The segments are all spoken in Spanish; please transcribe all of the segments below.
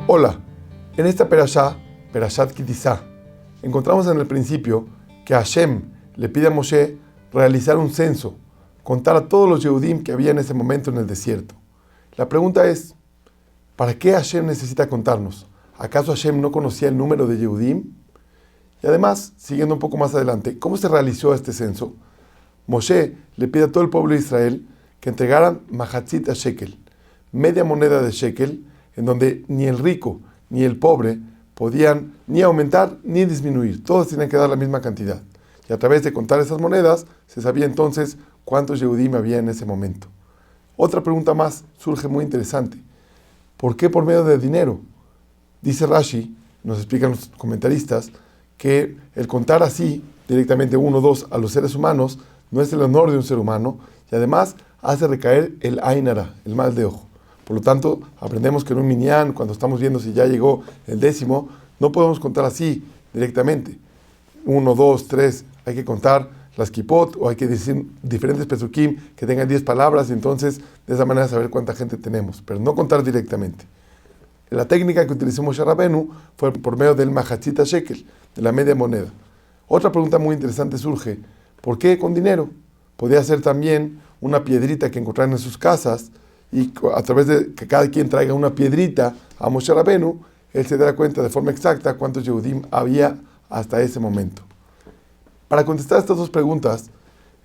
Hola, en esta Perashá, Perashat Ki Tisa, encontramos en el principio que Hashem le pide a Moshe realizar un censo, contar a todos los Yehudim que había en ese momento en el desierto. La pregunta es, ¿para qué Hashem necesita contarnos? ¿Acaso Hashem no conocía el número de Yehudim? Y además, siguiendo un poco más adelante, ¿cómo se realizó este censo? Moshe le pide a todo el pueblo de Israel que entregaran mahatzit a shekel, media moneda de shekel, en donde ni el rico ni el pobre podían ni aumentar ni disminuir. Todos tenían que dar la misma cantidad. Y a través de contar esas monedas, se sabía entonces cuántos Yehudim había en ese momento. Otra pregunta más surge muy interesante. ¿Por qué por medio de dinero? Dice Rashi, nos explican los comentaristas, que el contar así, directamente 1 o 2 a los seres humanos, no es el honor de un ser humano, y además hace recaer el Ain Hara, el mal de ojo. Por lo tanto, aprendemos que en un minyan, cuando estamos viendo si ya llegó el 10º, no podemos contar así directamente. 1, 2, 3, hay que contar las kipot, o hay que decir diferentes pesukim que tengan 10 palabras, y entonces de esa manera saber cuánta gente tenemos, pero no contar directamente. La técnica que utilizó Moshe Rabenu fue por medio del mahatzit shekel, de la media moneda. Otra pregunta muy interesante surge, ¿por qué con dinero? Podría ser también una piedrita que encontraran en sus casas, y a través de que cada quien traiga una piedrita a Moshe Rabenu, él se dará cuenta de forma exacta cuántos Yehudim había hasta ese momento. Para contestar estas dos preguntas,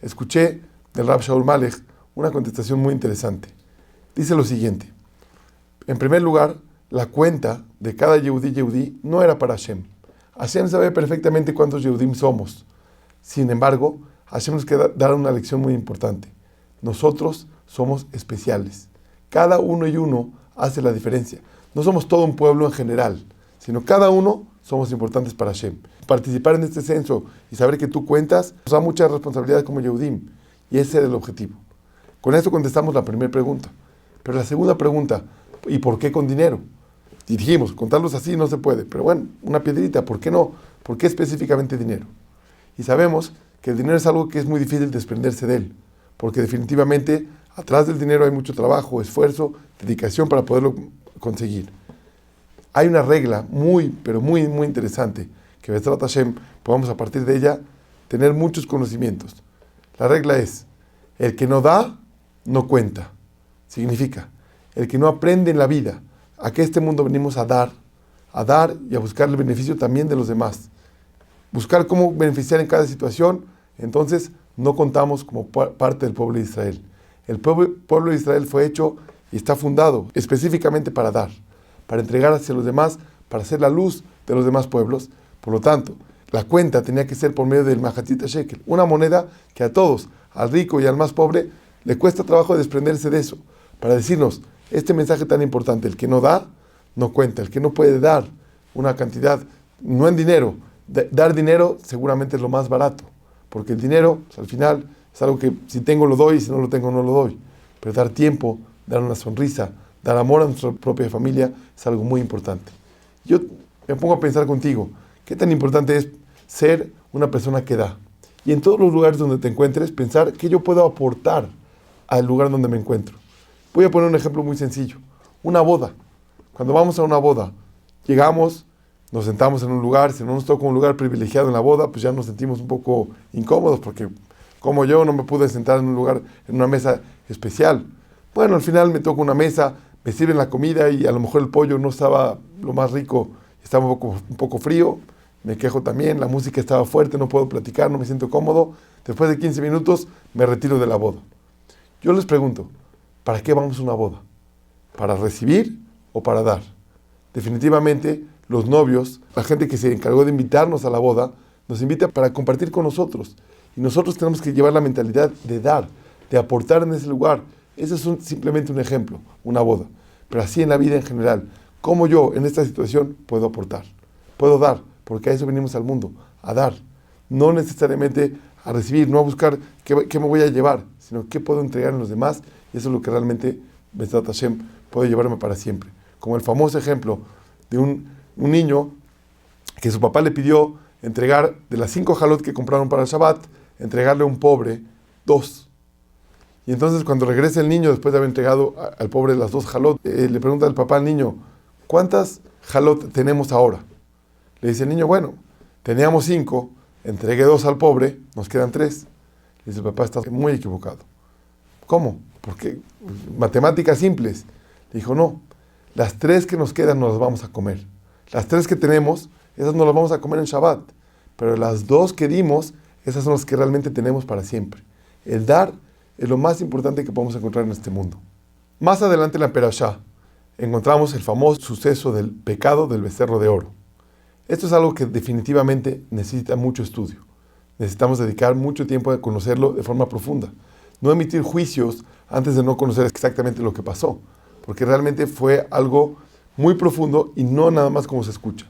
escuché del Rab Shaul Malech una contestación muy interesante. Dice lo siguiente: en primer lugar, la cuenta de cada Yehudí no era para Hashem. Hashem sabe perfectamente cuántos Yehudim somos. Sin embargo, Hashem nos quiere dar una lección muy importante. Nosotros somos especiales. Cada uno y uno hace la diferencia. No somos todo un pueblo en general, sino cada uno somos importantes para Hashem. Participar en este censo y saber que tú cuentas nos da mucha responsabilidad como Yehudim, y ese era el objetivo. Con esto contestamos la primera pregunta. Pero la segunda pregunta, ¿y por qué con dinero? Y dijimos, contarlos así no se puede, pero bueno, una piedrita, ¿por qué no? ¿Por qué específicamente dinero? Y sabemos que el dinero es algo que es muy difícil desprenderse de él, porque definitivamente atrás del dinero hay mucho trabajo, esfuerzo, dedicación para poderlo conseguir. Hay una regla muy interesante, que Bezrat Hashem podamos a partir de ella tener muchos conocimientos. La regla es, el que no da, no cuenta. Significa, el que no aprende en la vida, a que este mundo venimos a dar y a buscar el beneficio también de los demás. Buscar cómo beneficiar en cada situación, entonces no contamos como parte del pueblo de Israel. El pueblo de Israel fue hecho y está fundado específicamente para dar, para entregar hacia los demás, para ser la luz de los demás pueblos. Por lo tanto, la cuenta tenía que ser por medio del mahatzit shekel, una moneda que a todos, al rico y al más pobre, le cuesta trabajo desprenderse de eso, para decirnos este mensaje tan importante: el que no da, no cuenta. El que no puede dar una cantidad, no en dinero, dar dinero seguramente es lo más barato, porque el dinero, pues, al final, es algo que si tengo lo doy, y si no lo tengo no lo doy. Pero dar tiempo, dar una sonrisa, dar amor a nuestra propia familia es algo muy importante. Yo me pongo a pensar contigo, ¿qué tan importante es ser una persona que da? Y en todos los lugares donde te encuentres, pensar qué yo puedo aportar al lugar donde me encuentro. Voy a poner un ejemplo muy sencillo. Una boda. Cuando vamos a una boda, llegamos, nos sentamos en un lugar. Si no nos toca un lugar privilegiado en la boda, pues ya nos sentimos un poco incómodos, porque como yo no me pude sentar en un lugar, en una mesa especial. Bueno, al final me toca una mesa, me sirven la comida y a lo mejor el pollo no estaba lo más rico, estaba un poco frío, me quejo también, la música estaba fuerte, no puedo platicar, no me siento cómodo. Después de 15 minutos me retiro de la boda. Yo les pregunto, ¿para qué vamos a una boda? ¿Para recibir o para dar? Definitivamente, los novios, la gente que se encargó de invitarnos a la boda, nos invita para compartir con nosotros. Y nosotros tenemos que llevar la mentalidad de dar, de aportar en ese lugar. Ese es simplemente un ejemplo, una boda. Pero así en la vida en general, ¿cómo yo en esta situación puedo aportar? Puedo dar, porque a eso venimos al mundo, a dar. No necesariamente a recibir, no a buscar qué me voy a llevar, sino qué puedo entregar a los demás. Y eso es lo que realmente Bezrat Hashem puede llevarme para siempre. Como el famoso ejemplo de un niño que su papá le pidió entregar de las 5 jalot que compraron para el Shabbat, entregarle a un pobre 2. Y entonces cuando regresa el niño, después de haber entregado al pobre las 2 jalot, le pregunta al papá al niño, ¿cuántas jalot tenemos ahora? Le dice el niño, bueno, teníamos 5, entregué 2 al pobre, nos quedan 3. Le dice el papá, estás muy equivocado. ¿Cómo? Porque matemáticas simples. Le dijo, no, las 3 que nos quedan nos las vamos a comer. Las 3 que tenemos, esas nos las vamos a comer en Shabbat. Pero las 2 que dimos, esas son las que realmente tenemos para siempre. El dar es lo más importante que podemos encontrar en este mundo. Más adelante en la Perashá, encontramos el famoso suceso del pecado del becerro de oro. Esto es algo que definitivamente necesita mucho estudio. Necesitamos dedicar mucho tiempo a conocerlo de forma profunda. No emitir juicios antes de no conocer exactamente lo que pasó, porque realmente fue algo muy profundo y no nada más como se escucha.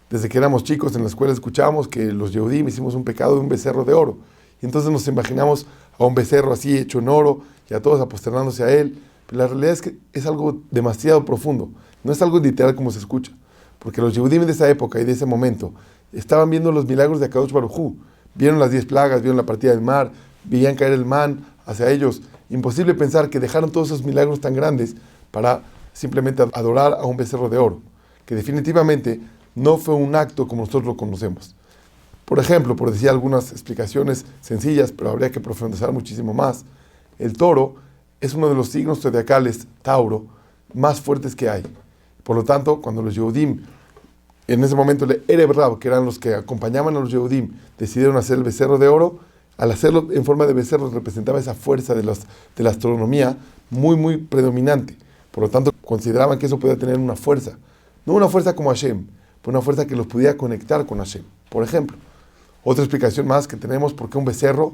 Desde que éramos chicos en la escuela escuchábamos que los Yehudim hicimos un pecado de un becerro de oro. Y entonces nos imaginamos a un becerro así hecho en oro y a todos aposternándose a él. Pero la realidad es que es algo demasiado profundo. No es algo literal como se escucha. Porque los Yehudim de esa época y de ese momento estaban viendo los milagros de Akadosh Baruj Hu. Vieron las 10 plagas, vieron la partida del mar, veían caer el man hacia ellos. Imposible pensar que dejaron todos esos milagros tan grandes para simplemente adorar a un becerro de oro. Que definitivamente no fue un acto como nosotros lo conocemos. Por ejemplo, por decir algunas explicaciones sencillas, pero habría que profundizar muchísimo más, el toro es uno de los signos zodiacales, Tauro, más fuertes que hay. Por lo tanto, cuando los Yehudim, en ese momento el Erev Rab, que eran los que acompañaban a los Yehudim, decidieron hacer el becerro de oro, al hacerlo en forma de becerro representaba esa fuerza de la astronomía muy predominante. Por lo tanto, consideraban que eso podía tener una fuerza. No una fuerza como Hashem, pero una fuerza que los pudiera conectar con Hashem. Por ejemplo, otra explicación más que tenemos por qué un becerro,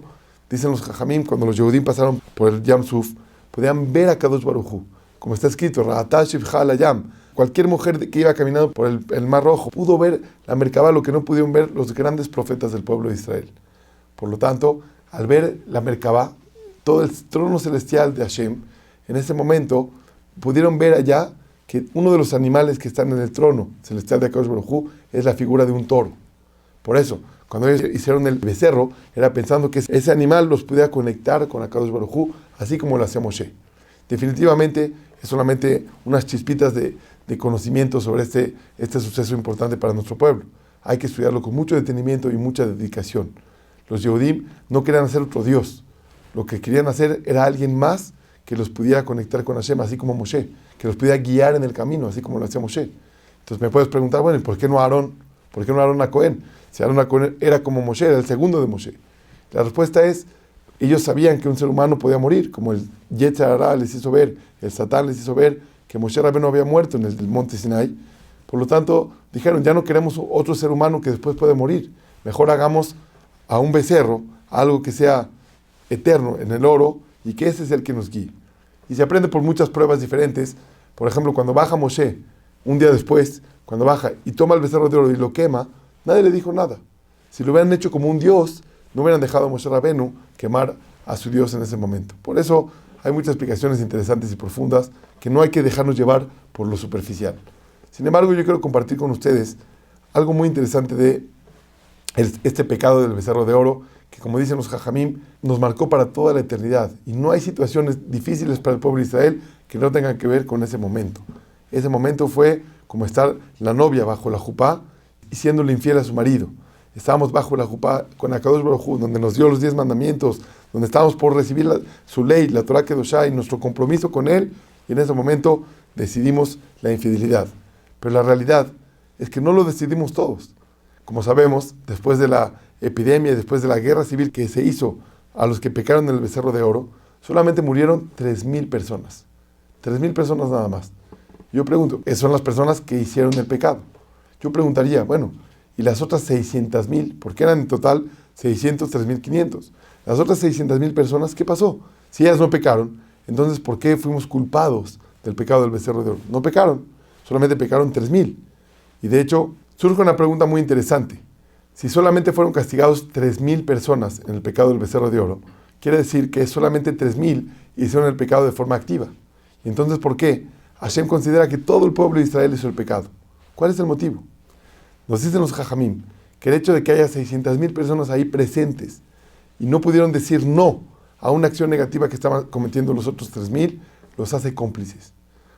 dicen los Jajamim, cuando los Yehudim pasaron por el Yam Suf, podían ver a Kadosh Baruj Hu. Como está escrito, Ra'atah shivcha al Yam. Cualquier mujer que iba caminando por el Mar Rojo pudo ver la Merkabá, lo que no pudieron ver los grandes profetas del pueblo de Israel. Por lo tanto, al ver la Merkabá, todo el trono celestial de Hashem, en ese momento pudieron ver allá que uno de los animales que están en el trono celestial de Akadosh Baruj Hu es la figura de un toro. Por eso, cuando ellos hicieron el becerro, era pensando que ese animal los pudiera conectar con Akadosh Baruj Hu, así como lo hacía Moshe. Definitivamente, es solamente unas chispitas de conocimiento sobre este suceso importante para nuestro pueblo. Hay que estudiarlo con mucho detenimiento y mucha dedicación. Los Yehudim no querían hacer otro Dios. Lo que querían hacer era alguien más que los pudiera conectar con Hashem, así como Moshe, que los pudiera guiar en el camino, así como lo hacía Moshe. Entonces me puedes preguntar, bueno, ¿por qué no Aarón? ¿Por qué no Aarón a Cohen? Si Aarón a Cohen era como Moshe, era el segundo de Moshe. La respuesta es, ellos sabían que un ser humano podía morir, como el Yetzer Hara les hizo ver, el Satán les hizo ver que Moshe Rabbeinu había muerto en el monte Sinai. Por lo tanto, dijeron, ya no queremos otro ser humano que después puede morir. Mejor hagamos a un becerro, algo que sea eterno en el oro, y que ese es el que nos guíe. Y se aprende por muchas pruebas diferentes. Por ejemplo, cuando baja Moshe, un día después, cuando baja y toma el becerro de oro y lo quema, nadie le dijo nada. Si lo hubieran hecho como un dios, no hubieran dejado a Moshe Rabbeinu quemar a su Dios en ese momento. Por eso hay muchas explicaciones interesantes y profundas que no hay que dejarnos llevar por lo superficial. Sin embargo, yo quiero compartir con ustedes algo muy interesante de este pecado del becerro de oro, que como dicen los Jajamim, nos marcó para toda la eternidad. Y no hay situaciones difíciles para el pueblo de Israel que no tengan que ver con ese momento. Ese momento fue como estar la novia bajo la jupá y siéndole infiel a su marido. Estábamos bajo la jupá con Akadosh Baruj Hu, donde nos dio los 10 mandamientos, donde estábamos por recibir su ley, la Torah Kedoshá, y nuestro compromiso con él, y en ese momento decidimos la infidelidad. Pero la realidad es que no lo decidimos todos. Como sabemos, después de la epidemia, después de la guerra civil que se hizo a los que pecaron en el becerro de oro, solamente murieron 3,000 personas. 3,000 personas nada más. Yo pregunto, ¿esas son las personas que hicieron el pecado? Yo preguntaría, bueno, ¿y las otras 600,000? Porque eran en total 603,500. Las otras 600,000 personas, ¿qué pasó? Si ellas no pecaron, entonces ¿por qué fuimos culpados del pecado del becerro de oro? No pecaron, solamente pecaron 3,000. Y de hecho, surge una pregunta muy interesante. Si solamente fueron castigados 3,000 personas en el pecado del becerro de oro, quiere decir que solamente 3,000 hicieron el pecado de forma activa. Y entonces, ¿por qué Hashem considera que todo el pueblo de Israel hizo el pecado? ¿Cuál es el motivo? Nos dicen los Jajamim que el hecho de que haya 600,000 personas ahí presentes y no pudieron decir no a una acción negativa que estaban cometiendo los otros 3,000, los hace cómplices.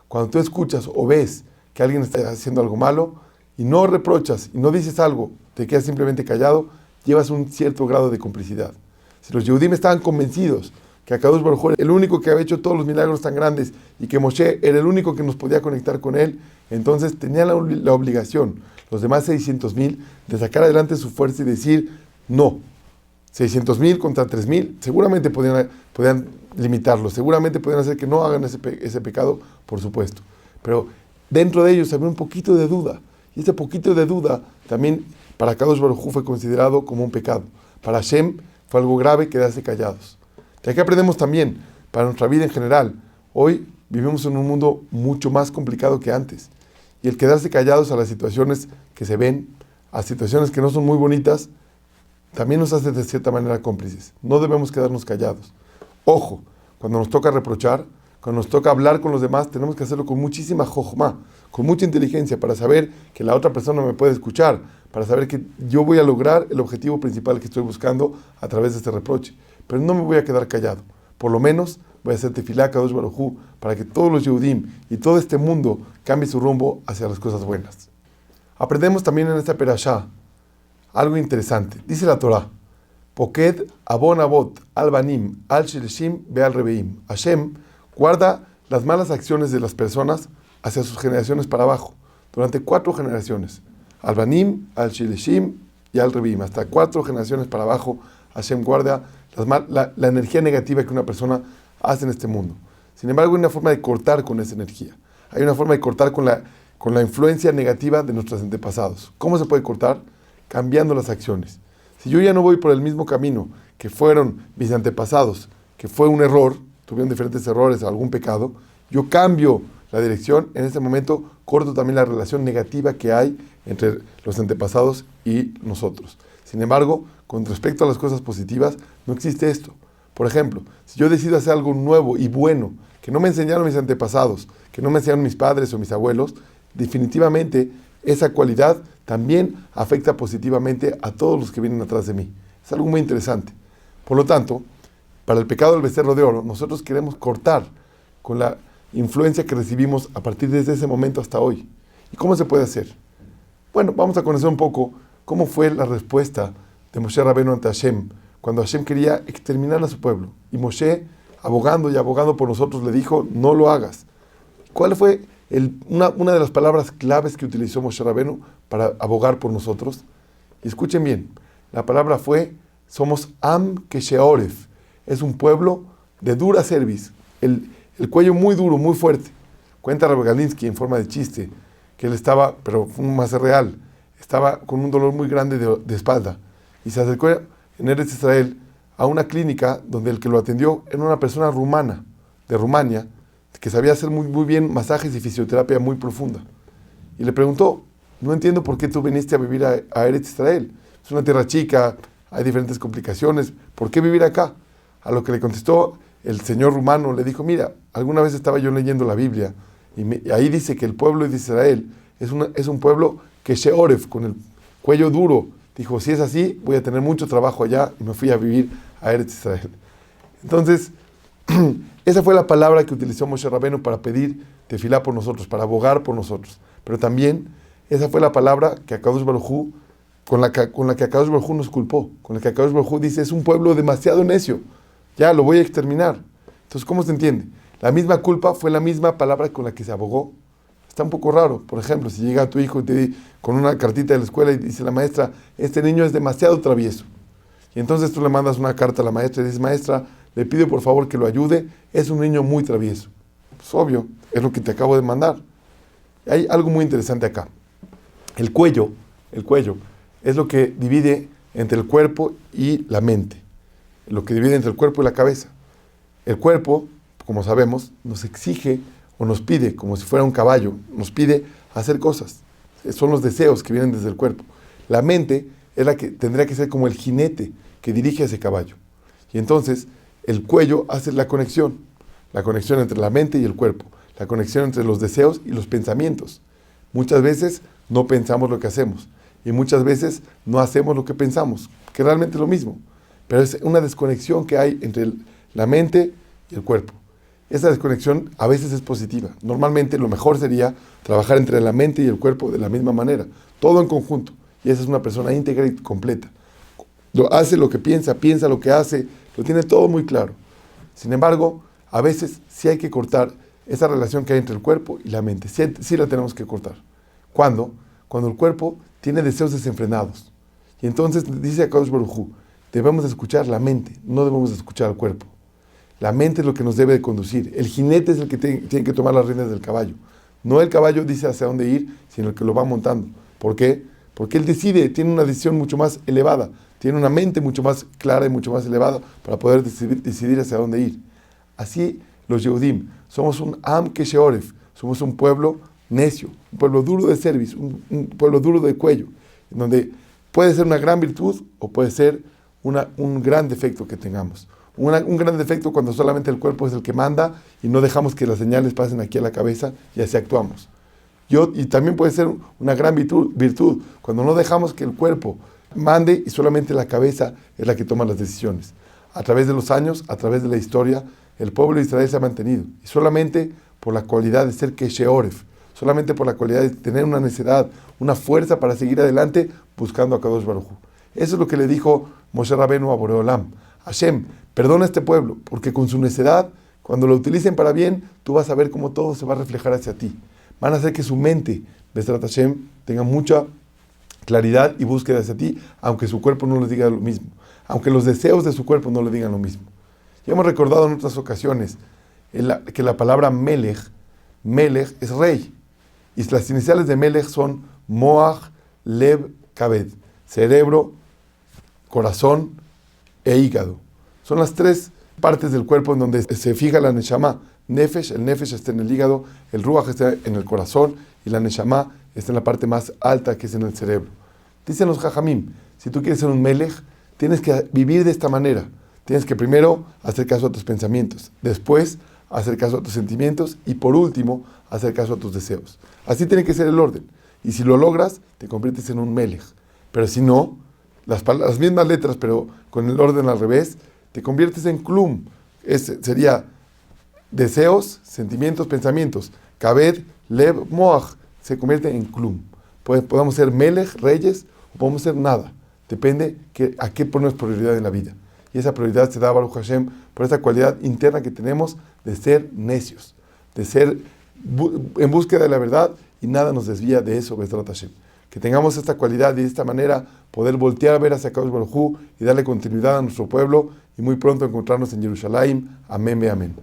Cuando tú escuchas o ves que alguien está haciendo algo malo y no reprochas y no dices algo, te quedas simplemente callado, llevas un cierto grado de complicidad. Si los Yehudim estaban convencidos que Akadosh Baruj Hu era el único que había hecho todos los milagros tan grandes y que Moshe era el único que nos podía conectar con él, entonces tenían la obligación, los demás 600,000, de sacar adelante su fuerza y decir no. 600,000 contra 3,000, seguramente podían limitarlo, seguramente podían hacer que no hagan ese pecado, por supuesto. Pero dentro de ellos había un poquito de duda, y ese poquito de duda también para Akadosh Baruj Hu fue considerado como un pecado. Para Hashem fue algo grave quedarse callados. De aquí aprendemos también, para nuestra vida en general, hoy vivimos en un mundo mucho más complicado que antes, y el quedarse callados a las situaciones que se ven, a situaciones que no son muy bonitas, también nos hace de cierta manera cómplices. No debemos quedarnos callados. Ojo, cuando nos toca reprochar, cuando nos toca hablar con los demás, tenemos que hacerlo con muchísima jochma, con mucha inteligencia, para saber que la otra persona me puede escuchar, para saber que yo voy a lograr el objetivo principal que estoy buscando a través de este reproche. Pero no me voy a quedar callado. Por lo menos voy a hacer tefilá a Kadosh Baruj Hu para que todos los Yehudim y todo este mundo cambie su rumbo hacia las cosas buenas. Aprendemos también en esta perashá algo interesante. Dice la Torá: Poked abon abot al banim al shilishim ve al rebeim. Hashem guarda las malas acciones de las personas hacia sus generaciones para abajo, durante 4 generaciones. Al banim, al shilishim y al rebeim. Hasta 4 generaciones para abajo, Hashem guarda la energía negativa que una persona hace en este mundo. Sin embargo, hay una forma de cortar con esa energía. Hay una forma de cortar con la influencia negativa de nuestros antepasados. ¿Cómo se puede cortar? Cambiando las acciones. Si yo ya no voy por el mismo camino que fueron mis antepasados, que fue un error, tuvieron diferentes errores, algún pecado, yo cambio la dirección, en ese momento corto también la relación negativa que hay entre los antepasados y nosotros. Sin embargo, con respecto a las cosas positivas, no existe esto. Por ejemplo, si yo decido hacer algo nuevo y bueno, que no me enseñaron mis antepasados, que no me enseñaron mis padres o mis abuelos, definitivamente esa cualidad también afecta positivamente a todos los que vienen atrás de mí. Es algo muy interesante. Por lo tanto, para el pecado del becerro de oro, nosotros queremos cortar con la influencia que recibimos a partir de ese momento hasta hoy. ¿Y cómo se puede hacer? Bueno, vamos a conocer un poco cómo fue la respuesta de Moshe Rabbeinu ante Hashem, cuando Hashem quería exterminar a su pueblo. Y Moshe, abogando y abogando por nosotros, le dijo: no lo hagas. ¿Cuál fue una de las palabras claves que utilizó Moshe Rabbeinu para abogar por nosotros? Y escuchen bien, la palabra fue: somos Am Kesheoref. Es un pueblo de dura cerviz, el cuello muy duro, muy fuerte. Cuenta Rabbi Galinsky en forma de chiste que él estaba, pero fue más real, estaba con un dolor muy grande de espalda y se acercó en Eretz Israel a una clínica donde el que lo atendió era una persona rumana, de Rumania, que sabía hacer muy bien masajes y fisioterapia muy profunda. Y le preguntó: no entiendo por qué tú viniste a vivir a Eretz Israel. Es una tierra chica, hay diferentes complicaciones, ¿por qué vivir acá? A lo que le contestó el señor rumano, le dijo: mira, alguna vez estaba yo leyendo la Biblia y ahí dice que el pueblo de Israel es un pueblo que Sheoref, con el cuello duro. Dijo: si es así, voy a tener mucho trabajo allá, y me fui a vivir a Eretz Israel. Entonces, esa fue la palabra que utilizó Moshe Rabbeinu para pedir tefilá por nosotros, para abogar por nosotros. Pero también, esa fue la palabra que Akadosh Baruj Hu, con la que Akadosh Baruj Hu nos culpó, con la que Akadosh Baruj Hu dice: es un pueblo demasiado necio, ya lo voy a exterminar. Entonces, ¿cómo se entiende? La misma culpa fue la misma palabra con la que se abogó. Está un poco raro. Por ejemplo, si llega tu hijo con una cartita de la escuela y dice la maestra: este niño es demasiado travieso. Y entonces tú le mandas una carta a la maestra y dices: maestra, le pido por favor que lo ayude, es un niño muy travieso. Pues obvio, es lo que te acabo de mandar. Hay algo muy interesante acá. El cuello es lo que divide entre el cuerpo y la mente. Lo que divide entre el cuerpo y la cabeza. El cuerpo, como sabemos, nos exige o nos pide, como si fuera un caballo, nos pide hacer cosas. Son los deseos que vienen desde el cuerpo. La mente es la que tendría que ser como el jinete que dirige a ese caballo. Y entonces, el cuello hace la conexión entre la mente y el cuerpo, la conexión entre los deseos y los pensamientos. Muchas veces no pensamos lo que hacemos. y muchas veces no hacemos lo que pensamos, que realmente es lo mismo. Pero es una desconexión que hay entre la mente y el cuerpo. Esa desconexión a veces es positiva. Normalmente lo mejor sería trabajar entre la mente y el cuerpo de la misma manera, todo en conjunto. Y esa es una persona íntegra y completa. Hace lo que piensa, piensa lo que hace, lo tiene todo muy claro. Sin embargo, a veces sí hay que cortar esa relación que hay entre el cuerpo y la mente. Sí la tenemos que cortar. ¿Cuándo? Cuando el cuerpo tiene deseos desenfrenados. Y entonces dice Akadosh Baruj Hu, debemos de escuchar la mente, no debemos de escuchar al cuerpo. La mente es lo que nos debe de conducir. El jinete es el que tiene que tomar las riendas del caballo. No el caballo dice hacia dónde ir, sino el que lo va montando. ¿Por qué? Porque él decide, tiene una decisión mucho más elevada, tiene una mente mucho más clara y mucho más elevada para poder decidir hacia dónde ir. Así los Yehudim, somos un Am Kesheoref, somos un pueblo necio, un pueblo duro de cerviz, un pueblo duro de cuello, en donde puede ser una gran virtud o puede ser un gran defecto que tengamos. Un gran defecto cuando solamente el cuerpo es el que manda y no dejamos que las señales pasen aquí a la cabeza y así actuamos. Y también puede ser una gran virtud cuando no dejamos que el cuerpo mande y solamente la cabeza es la que toma las decisiones. A través de los años, a través de la historia, el pueblo de Israel se ha mantenido. Y solamente por la cualidad de ser Kesheoref, solamente por la cualidad de tener una necedad, una fuerza para seguir adelante buscando a Kadosh Baruj Hu. Eso es lo que le dijo Moshe Rabenu a Boreolam. Hashem, perdona a este pueblo, porque con su necedad, cuando lo utilicen para bien, tú vas a ver cómo todo se va a reflejar hacia ti. Van a hacer que su mente, Besrat Hashem, tenga mucha claridad y búsqueda hacia ti, aunque su cuerpo no les diga lo mismo, aunque los deseos de su cuerpo no le digan lo mismo. Ya hemos recordado en otras ocasiones que la palabra Melech es rey, y las iniciales de Melech son Moach, Lev, Kaved, cerebro, corazón e hígado. Son las tres partes del cuerpo en donde se fija la Neshama. Nefesh, el Nefesh está en el hígado, el Ruach está en el corazón y la Neshama está en la parte más alta que es en el cerebro. Dicen los Jajamim, si tú quieres ser un Melech, tienes que vivir de esta manera. Tienes que primero hacer caso a tus pensamientos, después hacer caso a tus sentimientos y por último hacer caso a tus deseos. Así tiene que ser el orden. Y si lo logras, te conviertes en un Melech. Pero si no, las mismas letras, pero con el orden al revés, te conviertes en Klum. Sería deseos, sentimientos, pensamientos. Kaved, Lev, Moach, se convierte en Klum. Podemos ser Melech, reyes, o podemos ser nada. Depende a qué ponemos prioridad en la vida. Y esa prioridad se da a Baruch Hashem por esa cualidad interna que tenemos de ser necios, de ser en búsqueda de la verdad y nada nos desvía de eso, Besrat Hashem. Que tengamos esta cualidad y de esta manera poder voltear a ver hacia Kadosh Baruj Hu y darle continuidad a nuestro pueblo y muy pronto encontrarnos en Jerusalén. Amén, amén.